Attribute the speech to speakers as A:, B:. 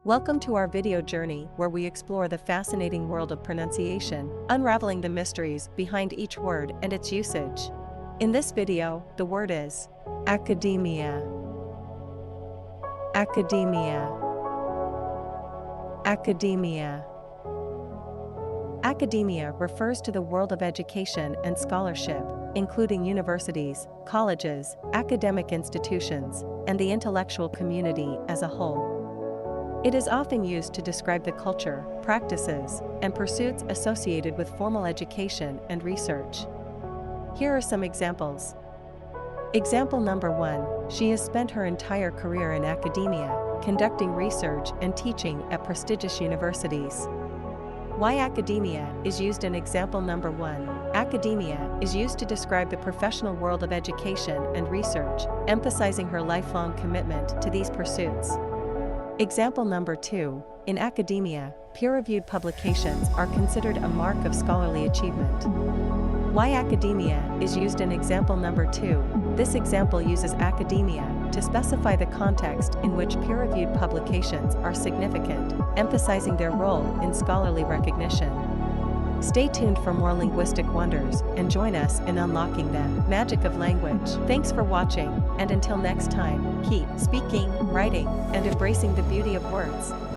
A: Welcome to our video journey where we explore the fascinating world of pronunciation, unraveling the mysteries behind each word and its usage. In this video, the word is academia. Academia. Academia. Academia refers to the world of education and scholarship, including universities, colleges, academic institutions, and the intellectual community as a whole. It is often used to describe the culture, practices, and pursuits associated with formal education and research. Here are some examples. Example number 1, she has spent her entire career in academia, conducting research and teaching at prestigious universities. Why academia is used in example number 1. Academia is used to describe the professional world of education and research, emphasizing her lifelong commitment to these pursuits. Example number 2, in academia, peer-reviewed publications are considered a mark of scholarly achievement. Why academia is used in example number 2. This example uses academia to specify the context in which peer-reviewed publications are significant, emphasizing their role in scholarly recognition. Stay tuned for more linguistic wonders and join us in unlocking the magic of language. Thanks for watching, and until next time, keep speaking, writing, and embracing the beauty of words.